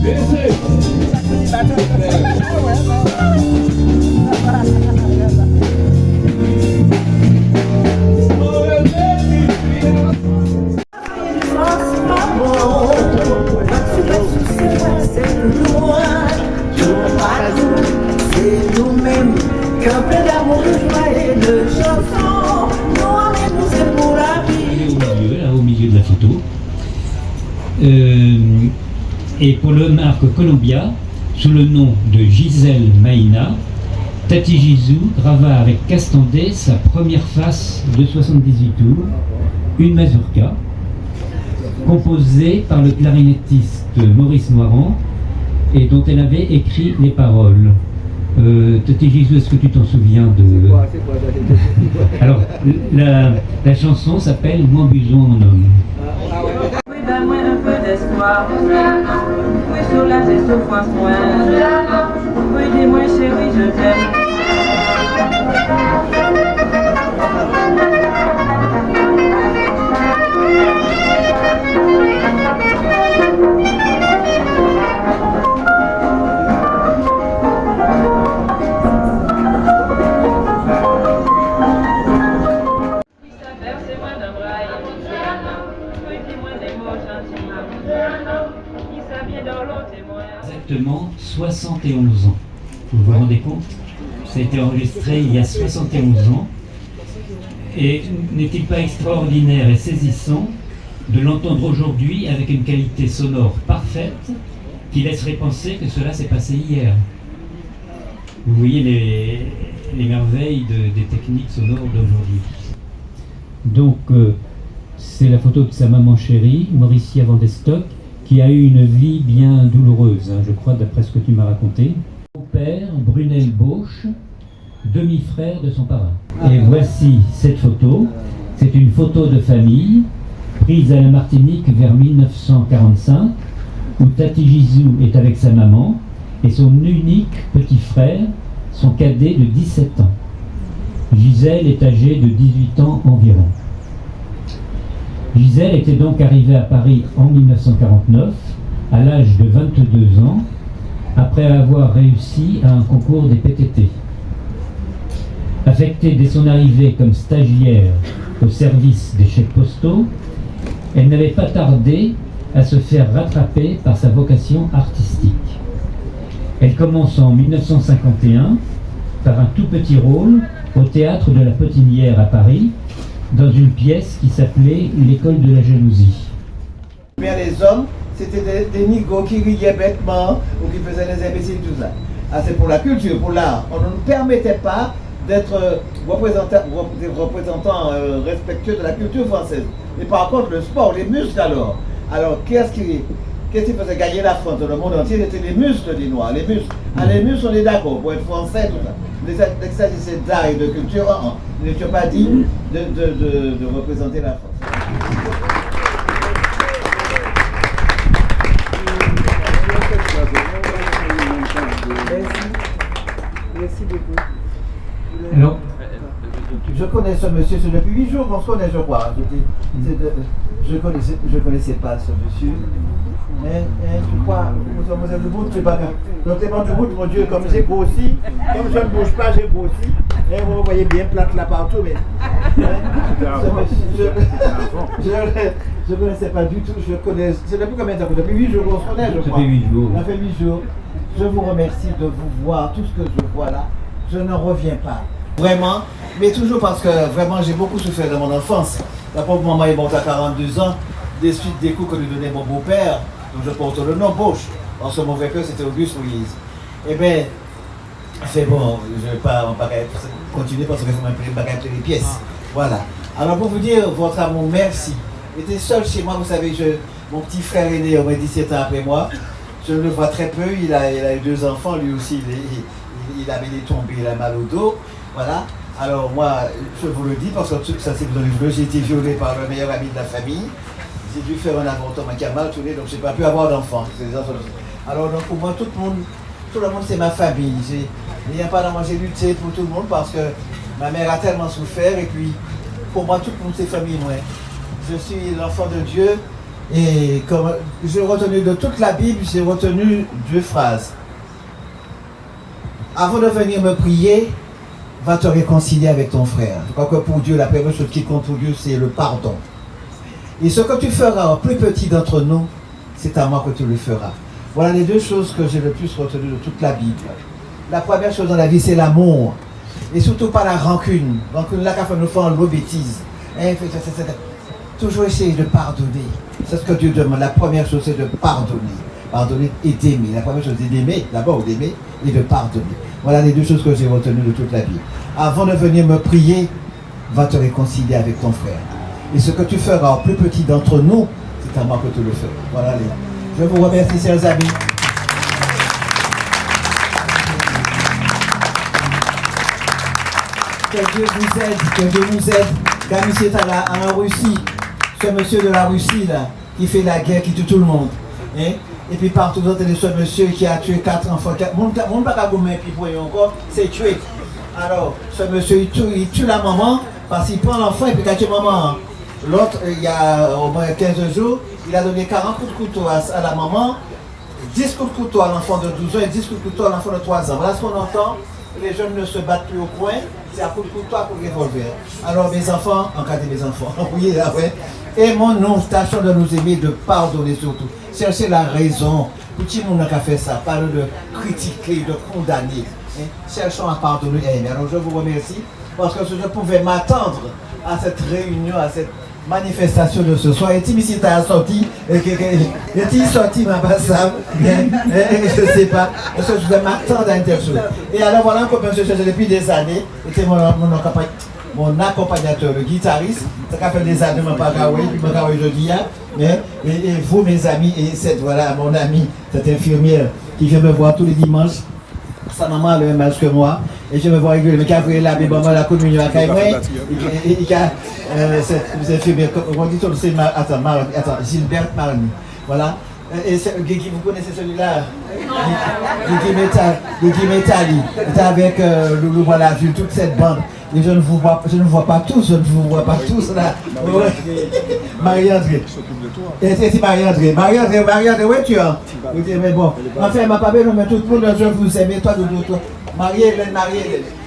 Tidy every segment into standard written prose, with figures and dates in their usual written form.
C'est nous-mêmes qui en plein d'amour, de joie et de chanson. Nous c'est pour la vie. Au milieu de la photo. Et pour le marque Columbia, sous le nom de Gisèle Maïna, Tati Gisou grava avec Castandé sa première face de 78 tours, une mazurka, composée par le clarinettiste Maurice Noiran et dont elle avait écrit les paroles. Tati Gisou, est-ce que tu t'en souviens de... Alors, la chanson s'appelle Moins buzon en homme. Oui, donne-moi un peu d'espoir. Oui, soulage et souffrance moins. Oui, dis-moi chérie, je t'aime. Exactement 71 ans. Vous vous rendez compte? Ça a été enregistré il y a 71 ans. Et n'est-il pas extraordinaire et saisissant de l'entendre aujourd'hui avec une qualité sonore parfaite qui laisserait penser que cela s'est passé hier? Vous voyez les merveilles des techniques sonores d'aujourd'hui. Donc, c'est la photo de sa maman chérie, Mauricia Vandestock, qui a eu une vie bien douloureuse, je crois, d'après ce que tu m'as raconté. Son père, Brunel Bauche, demi-frère de son parrain. Et voici cette photo. C'est une photo de famille, prise à la Martinique vers 1945, où Tati Gisou est avec sa maman et son unique petit frère, son cadet de 17 ans. Gisèle est âgée de 18 ans environ. Gisèle était donc arrivée à Paris en 1949, à l'âge de 22 ans, après avoir réussi à un concours des PTT. Affectée dès son arrivée comme stagiaire au service des chèques postaux, elle n'avait pas tardé à se faire rattraper par sa vocation artistique. Elle commence en 1951 par un tout petit rôle au théâtre de la Potinière à Paris, dans une pièce qui s'appelait L'école de la jalousie. Bien les hommes, c'était des nigauds qui riaient bêtement ou qui faisaient des imbéciles, tout ça. Ah, c'est pour la culture, pour l'art. On ne nous permettait pas d'être représentants respectueux de la culture française. Et par contre, le sport, les muscles alors. Alors, qu'est-ce qui faisait gagner la France dans le monde entier? C'était les muscles des Noirs, les muscles. Ah, les muscles, on est d'accord, pour être français, tout ça. Dès que ça s'agissait d'art et de culture, nous n'étions pas dignes de représenter la France. Merci beaucoup. Alors, je connais ce monsieur, c'est depuis 8 jours qu'on se connaît, je crois. Je connaissais pas ce monsieur. Mais je crois, vous êtes du bout, je sais pas. Donc, les du bout, mon Dieu, comme j'ai grossi, comme je ne bouge pas, j'ai grossi. Et vous voyez bien plate là partout, mais. Je ne connaissais pas du tout. Je connais. C'est depuis combien de temps? Depuis 8 jours qu'on se connaît, je crois. Ça fait 8 jours. Ça fait 8 jours. Je vous remercie de vous voir, tout ce que je vois là. Je n'en reviens pas. Vraiment, mais toujours parce que vraiment j'ai beaucoup souffert de mon enfance. La pauvre maman est morte à 42 ans, des suites des coups que lui donnait mon beau-père, dont je porte le nom Bauche. En ce mauvais cœur, c'était Auguste Moïse. Eh bien, c'est bon, je ne vais pas continuer parce que je vais m'appeler les pièces. Voilà. Alors pour vous dire, votre amour, merci. J'étais seul chez moi, vous savez, mon petit frère aîné, au moins 17 ans après moi. Je le vois très peu, il a eu 2 enfants, lui aussi, il avait des tombées, il a mal au dos. Voilà. Alors moi, je vous le dis parce que ça c'est dans le jeu, j'ai été violé par le meilleur ami de la famille. J'ai dû faire un avortement qui a mal tourné, donc je n'ai pas pu avoir d'enfants. Alors donc pour moi, tout le monde c'est ma famille. Il n'y a pas j'ai lutté pour tout le monde parce que ma mère a tellement souffert et puis pour moi tout le monde c'est famille. Moi. Je suis l'enfant de Dieu Et comme j'ai retenu de toute la Bible, j'ai retenu 2 phrases. Avant de venir me prier, va te réconcilier avec ton frère. Je crois que pour Dieu, la première chose qui compte pour Dieu, c'est le pardon. Et ce que tu feras au plus petit d'entre nous, c'est à moi que tu le feras. Voilà les 2 choses que j'ai le plus retenues de toute la Bible. La première chose dans la vie, c'est l'amour. Et surtout pas la rancune. Rancune, là, quand nous faisons l'eau bêtise. Toujours essayer de pardonner. C'est ce que Dieu demande. La première chose, c'est de pardonner. Pardonner et d'aimer. La première chose, c'est d'aimer. D'abord, d'aimer et de pardonner. Voilà les 2 choses que j'ai retenues de toute la vie. Avant de venir me prier, va te réconcilier avec ton frère. Et ce que tu feras au plus petit d'entre nous, c'est à moi que tu le feras. Voilà les. Je vous remercie, chers amis. Que Dieu vous aide, que Dieu nous aide. Comme ici en Russie, ce monsieur de la Russie là, qui fait la guerre, qui tue tout le monde. Hein? Et puis partout dans le ce monsieur qui a tué 4 enfants. Mon pas qu'à gommer puis pour encore, c'est tué. Alors, ce monsieur il tue la maman parce qu'il prend l'enfant et puis il tue maman. L'autre, il y a au moins 15 jours, il a donné 40 coups de couteau à la maman, 10 coups de couteau à l'enfant de 12 ans et 10 coups de couteau à l'enfant de 3 ans. Voilà ce qu'on entend. Les jeunes ne se battent plus au coin, c'est à coup de couteau, à coup de revolver. Alors mes enfants, encadrez mes enfants, oui, là, ouais. Aimons-nous, tâchons de nous aimer, de pardonner surtout. Cherchez la raison. Petit monde n'a qu'à faire ça, pas de critiquer, de condamner. Hein? Cherchons à pardonner et aimer. Alors je vous remercie parce que je pouvais m'attendre à cette réunion, à cette manifestation de ce soir. Et si tu as sorti, est-il sorti ma passable? Je ne sais pas. Parce que je vais m'attendre à une telle chose. Et alors voilà que M. Cherché depuis des années, était mon accompagnateur, le guitariste. Ça fait des années, je ne sais pas aujourd'hui. Et vous, mes amis, et cette, voilà, mon amie, cette infirmière qui vient me voir tous les dimanches. Sa maman a le même âge que moi, et je me vois régulièrement, qui a pris la Bible, la communion à Caïmoué, et a cette infirmière, on dit tout, c'est Gilbert Marny, voilà. Et vous connaissez celui-là, Guigui Métali, il était avec Loulou Malaville, toute cette bande. Et je ne vous vois pas tous là. Marie-André. Et c'est Marie-André. Marie-André, où es-tu? Mais bon, enfin, elle m'a pas bien, mais tout le monde, je vous aime, toi, toi. Marie-Hélène.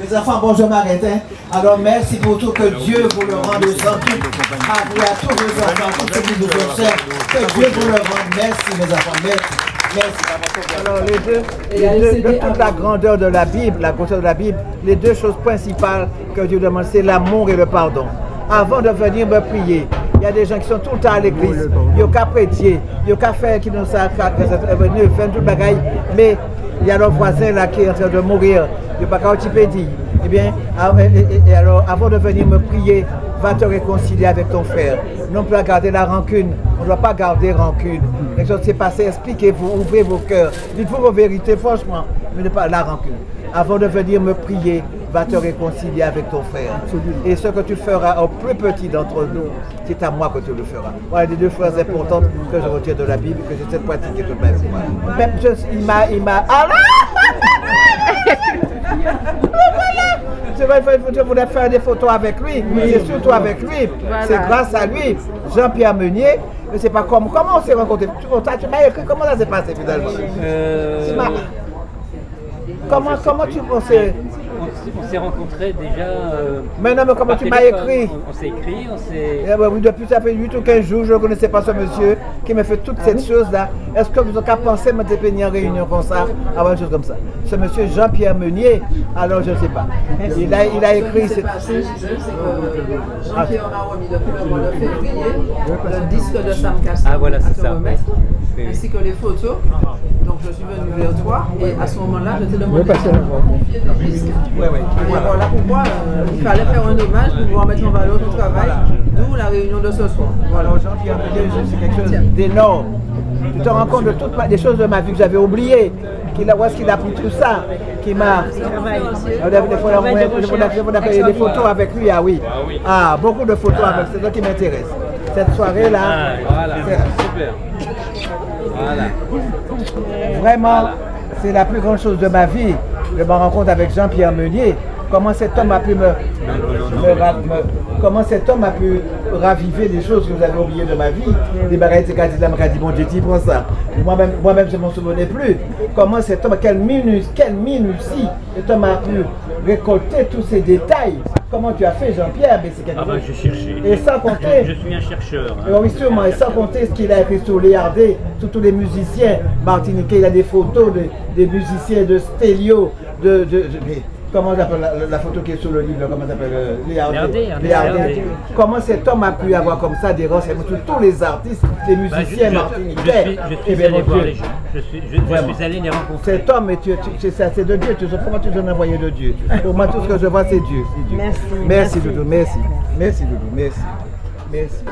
Les enfants, bon, je m'arrête. Hein. Alors, merci pour tout, que Dieu vous le rende sans tout. À vous, à tous vos enfants, tous ceux qui vous observent, que Dieu vous le rende. Merci, mes enfants, merci. Alors, de toute la grandeur de la Bible, la grosseur de la Bible, les 2 choses principales que Dieu demande, c'est l'amour et le pardon. Avant de venir me prier, il y a des gens qui sont tout le temps à l'église, il y a qu'à prêter, il y a qu'à faire qui nous savent venir faire tout le bagaille, mais il y a leur voisin là qui est en train de mourir, il n'y a pas qu'à dire. Eh bien, et alors, avant de venir me prier, va te réconcilier avec ton frère. Non plus à garder la rancune. On ne doit pas garder rancune. Quelque chose s'est passé, expliquez-vous, ouvrez vos cœurs. Dites-vous vos vérités, franchement, mais ne pas la rancune. Avant de venir me prier, va te réconcilier avec ton frère. Et ce que tu feras au plus petit d'entre nous, c'est à moi que tu le feras. Voilà les 2 choses importantes que je retiens de la Bible, que j'essaie de pratiquer toute ma vie. Même il m'a... Je voulais faire des photos avec lui, c'est surtout avec lui, voilà. C'est grâce à lui, Jean-Pierre Meunier, je ne sais pas comment on s'est rencontrés, tu m'as écrit, comment ça s'est passé finalement? Comment on s'est rencontrés déjà. Mais non, mais comment tu m'as écrit? On s'est écrit, on s'est. Oui, depuis ça fait 8 ou 15 jours, je ne connaissais pas ce monsieur qui me fait toutes ces choses-là. Est-ce que vous avez pensé me dépeigner en réunion comme ça, avoir une chose comme ça? Ce monsieur Jean-Pierre Meunier, alors je ne sais pas. Il a écrit. C'est passé, Jean-Pierre a remis depuis le mois de février le disque de Sam Cassel voilà, c'est ça. Ainsi que les photos. Donc je suis venu vers toi et à ce moment-là, je t'ai demandé de confier des disques. Et voilà pourquoi il fallait faire un hommage pour pouvoir mettre en valeur ton travail, d'où la réunion de ce soir. Voilà, Jean-Pierre Meunier, c'est quelque chose d'énorme. Tu te rends compte de toutes les choses de ma vie que j'avais oubliées. Où est-ce qu'il a pris tout ça? Qui m'a. Il y a des photos avec lui, ah oui. Ah, beaucoup de photos avec, c'est ça qui m'intéresse. Cette soirée-là. Voilà, super. Voilà. Vraiment, c'est la plus grande chose de ma vie. Je me rencontre avec Jean-Pierre Meunier. comment cet homme a pu comment cet homme a pu raviver des choses que vous avez oubliées de ma vie. Des bagailles de Kadila m'a dit, bon Dieu, tu prends ça. Moi-même, je ne m'en souvenais plus. Comment cet homme, quelle minutie, cet homme a pu récolter tous ces détails. Comment tu as fait, Jean-Pierre? Je cherchais. Et sans compter. Je suis un chercheur. Oui, sûrement. Et sans compter ce qu'il a écrit sur les Ardés, sur tous les musiciens martiniquais. Il a des photos des musiciens de Stélio, comment j'appelle la photo qui est sur le livre, comment s'appelle les Ardés. Comment cet homme a pu avoir comme ça des renseignements sur tous les artistes, les musiciens martiniquais? Je suis allé voir les gens. Je suis allé les rencontrer. Cet homme, c'est de Dieu. Comment tu es un envoyé de Dieu? Pour moi, tout ce que je vois, c'est Dieu. Merci, Doudou. Merci. Merci, Doudou. Merci. Merci.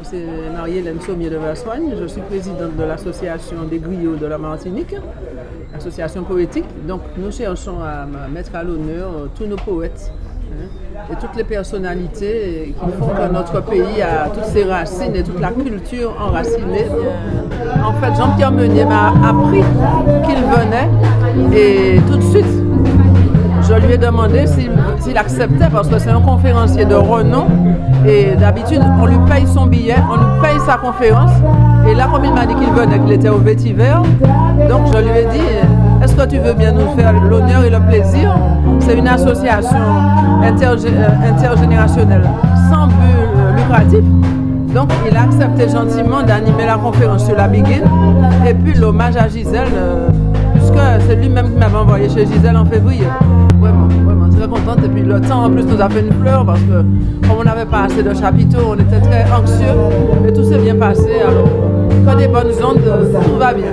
C'est Marie-Hélène Sommier de Versoigne, je suis présidente de l'association des griots de la Martinique, association poétique. Donc nous cherchons à mettre à l'honneur tous nos poètes et toutes les personnalités qui font que notre pays a toutes ses racines et toute la culture enracinée. En fait, Jean-Pierre Meunier m'a appris qu'il venait et tout de suite, je lui ai demandé s'il acceptait parce que c'est un conférencier de renom et d'habitude on lui paye son billet, on lui paye sa conférence et là comme il m'a dit qu'il venait, qu'il était au Vétiver, donc je lui ai dit est-ce que tu veux bien nous faire l'honneur et le plaisir? C'est une association intergénérationnelle sans but lucratif. Donc il a accepté gentiment d'animer la conférence sur la Begin et puis l'hommage à Gisèle puisque c'est lui-même qui m'avait envoyé chez Gisèle en février. Vraiment très contente. Et puis le temps en plus nous a fait une fleur parce que comme on n'avait pas assez de chapiteaux, on était très anxieux et tout s'est bien passé. Alors que des bonnes ondes, tout va bien.